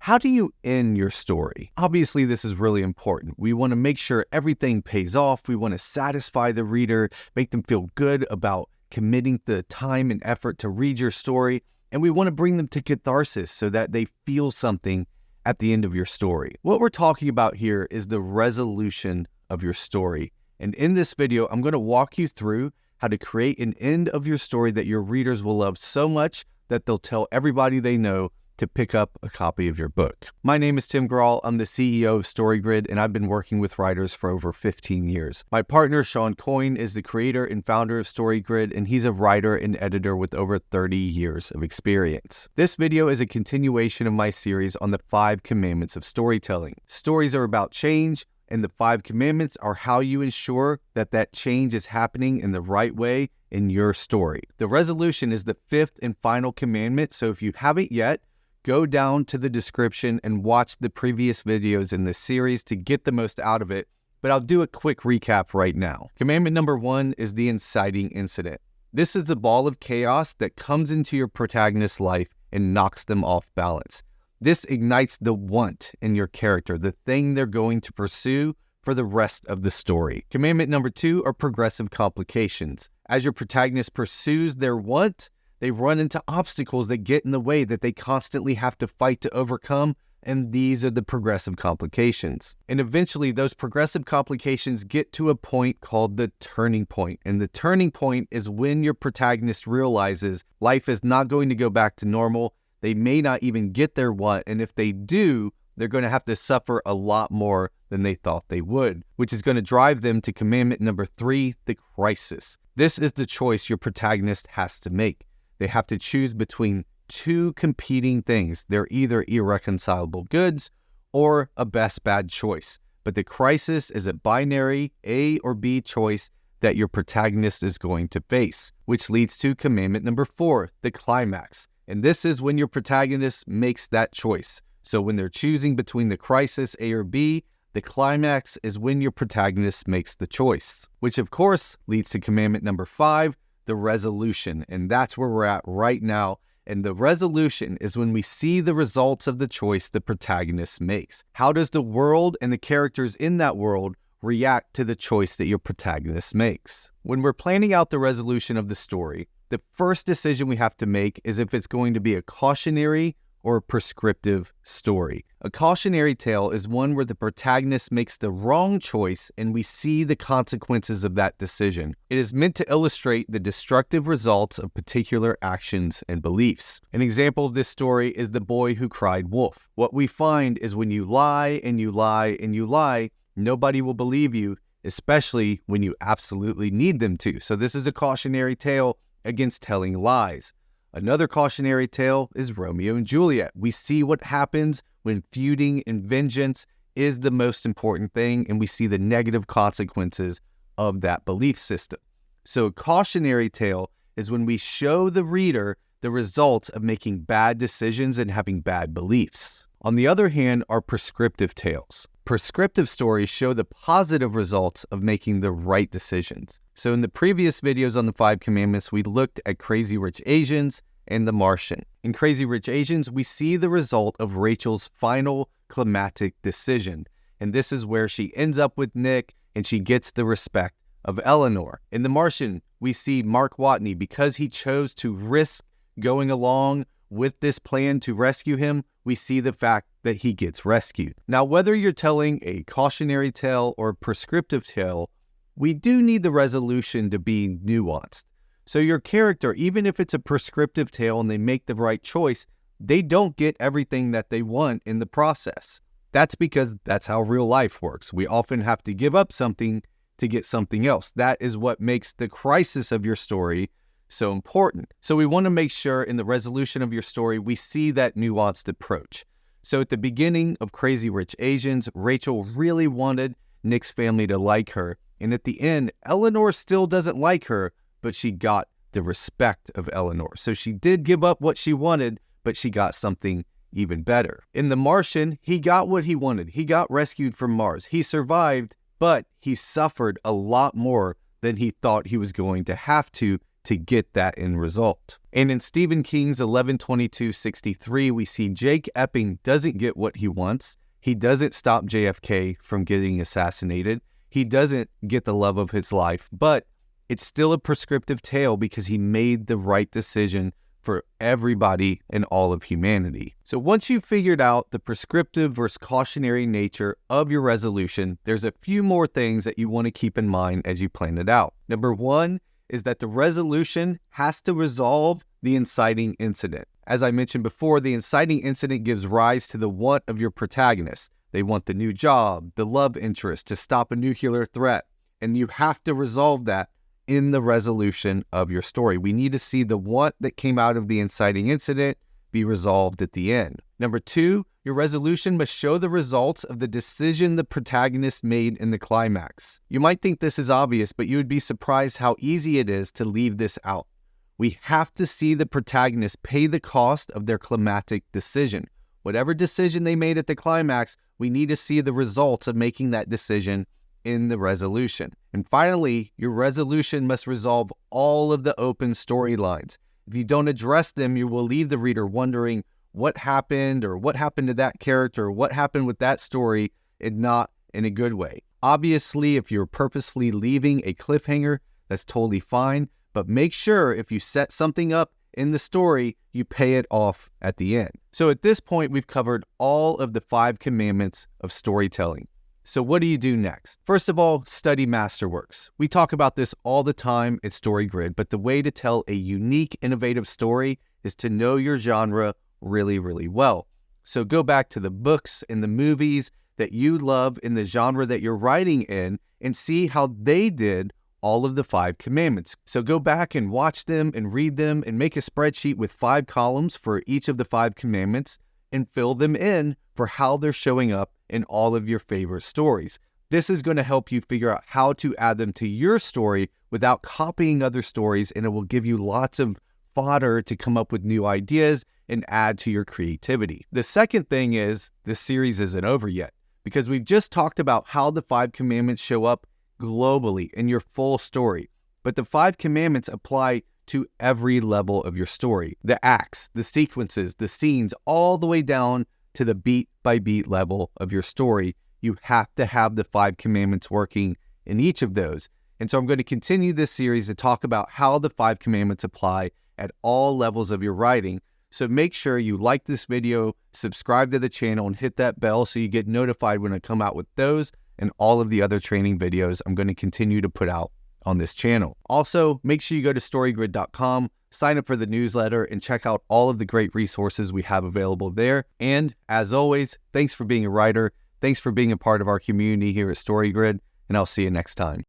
How do you end your story? Obviously, this is really important. We want to make sure everything pays off. We want to satisfy the reader, make them feel good about committing the time and effort to read your story. And we want to bring them to catharsis so that they feel something at the end of your story. What we're talking about here is the resolution of your story. And in this video, I'm going to walk you through how to create an end of your story that your readers will love so much that they'll tell everybody they know to pick up a copy of your book. My name is Tim Grahl. I'm the CEO of StoryGrid, and I've been working with writers for over 15 years. My partner, Sean Coyne, is the creator and founder of StoryGrid, and he's a writer and editor with over 30 years of experience. This video is a continuation of my series on the 5 commandments of storytelling. Stories are about change, and the 5 commandments are how you ensure that that change is happening in the right way in your story. The resolution is the 5th and final commandment, so if you haven't yet, go down to the description and watch the previous videos in this series to get the most out of it, but I'll do a quick recap right now. Commandment number 1 is the inciting incident. This is a ball of chaos that comes into your protagonist's life and knocks them off balance. This ignites the want in your character, the thing they're going to pursue for the rest of the story. Commandment number 2 are progressive complications. As your protagonist pursues their want, they run into obstacles that get in the way that they constantly have to fight to overcome, and these are the progressive complications. And eventually, those progressive complications get to a point called the turning point. And the turning point is when your protagonist realizes life is not going to go back to normal. They may not even get their want, and if they do, they're going to have to suffer a lot more than they thought they would, which is going to drive them to commandment number 3, the crisis. This is the choice your protagonist has to make. They have to choose between 2 competing things. They're either irreconcilable goods or a best bad choice. But the crisis is a binary A or B choice that your protagonist is going to face, which leads to commandment number 4, the climax. And this is when your protagonist makes that choice. So when they're choosing between the crisis A or B, the climax is when your protagonist makes the choice, which of course leads to commandment number 5, the resolution. And that's where we're at right now. And the resolution is when we see the results of the choice the protagonist makes. How does the world and the characters in that world react to the choice that your protagonist makes? When we're planning out the resolution of the story, the first decision we have to make is if it's going to be a cautionary or a prescriptive story. A cautionary tale is one where the protagonist makes the wrong choice and we see the consequences of that decision. It is meant to illustrate the destructive results of particular actions and beliefs. An example of this story is The Boy Who Cried Wolf. What we find is when you lie and you lie and you lie, nobody will believe you, especially when you absolutely need them to. So this is a cautionary tale against telling lies. Another cautionary tale is Romeo and Juliet. We see what happens when feuding and vengeance is the most important thing, and we see the negative consequences of that belief system. So a cautionary tale is when we show the reader the results of making bad decisions and having bad beliefs. On the other hand are prescriptive tales. Prescriptive stories show the positive results of making the right decisions. So in the previous videos on the 5 commandments, we looked at Crazy Rich Asians and The Martian. In Crazy Rich Asians, we see the result of Rachel's final climactic decision. And this is where she ends up with Nick and she gets the respect of Eleanor. In The Martian, we see Mark Watney, because he chose to risk going along with this plan to rescue him, we see the fact that he gets rescued. Now, whether you're telling a cautionary tale or a prescriptive tale, we do need the resolution to be nuanced. So your character, even if it's a prescriptive tale and they make the right choice, they don't get everything that they want in the process. That's because that's how real life works. We often have to give up something to get something else. That is what makes the crisis of your story so important. So we want to make sure in the resolution of your story, we see that nuanced approach. So at the beginning of Crazy Rich Asians, Rachel really wanted Nick's family to like her. And at the end, Eleanor still doesn't like her, but she got the respect of Eleanor. So she did give up what she wanted, but she got something even better. In The Martian, he got what he wanted. He got rescued from Mars. He survived, but he suffered a lot more than he thought he was going to have to to get that end result. And in Stephen King's 11/22/63, we see Jake Epping doesn't get what he wants. He doesn't stop JFK from getting assassinated. He doesn't get the love of his life, but it's still a prescriptive tale because he made the right decision for everybody and all of humanity. So once you've figured out the prescriptive versus cautionary nature of your resolution, there's a few more things that you want to keep in mind as you plan it out. Number one is that the resolution has to resolve the inciting incident. As I mentioned before, the inciting incident gives rise to the want of your protagonist. They want the new job, the love interest, to stop a nuclear threat, and you have to resolve that in the resolution of your story. We need to see the want that came out of the inciting incident be resolved at the end. Number two, your resolution must show the results of the decision the protagonist made in the climax. You might think this is obvious, but you would be surprised how easy it is to leave this out. We have to see the protagonist pay the cost of their climactic decision. Whatever decision they made at the climax, we need to see the results of making that decision in the resolution. And finally, your resolution must resolve all of the open storylines. If you don't address them, you will leave the reader wondering what happened or what happened to that character or what happened with that story, and not in a good way. Obviously, if you're purposefully leaving a cliffhanger, that's totally fine, but make sure if you set something up in the story, you pay it off at the end. So at this point, we've covered all of the 5 commandments of storytelling. So what do you do next? First of all, study masterworks. We talk about this all the time at StoryGrid, but the way to tell a unique, innovative story is to know your genre really, really well. So go back to the books and the movies that you love in the genre that you're writing in and see how they did all of the 5 commandments. So go back and watch them and read them and make a spreadsheet with 5 columns for each of the 5 commandments and fill them in for how they're showing up in all of your favorite stories. This is going to help you figure out how to add them to your story without copying other stories, and it will give you lots of fodder to come up with new ideas and add to your creativity. The second thing is this series isn't over yet, because we've just talked about how the 5 commandments show up globally in your full story. But the 5 commandments apply to every level of your story. The acts, the sequences, the scenes, all the way down to the beat-by-beat level of your story. You have to have the 5 commandments working in each of those. And so I'm going to continue this series to talk about how the 5 commandments apply at all levels of your writing. So make sure you like this video, subscribe to the channel, and hit that bell so you get notified when I come out with those and all of the other training videos I'm going to continue to put out on this channel. Also, make sure you go to storygrid.com, sign up for the newsletter, and check out all of the great resources we have available there. And as always, thanks for being a writer. Thanks for being a part of our community here at StoryGrid, and I'll see you next time.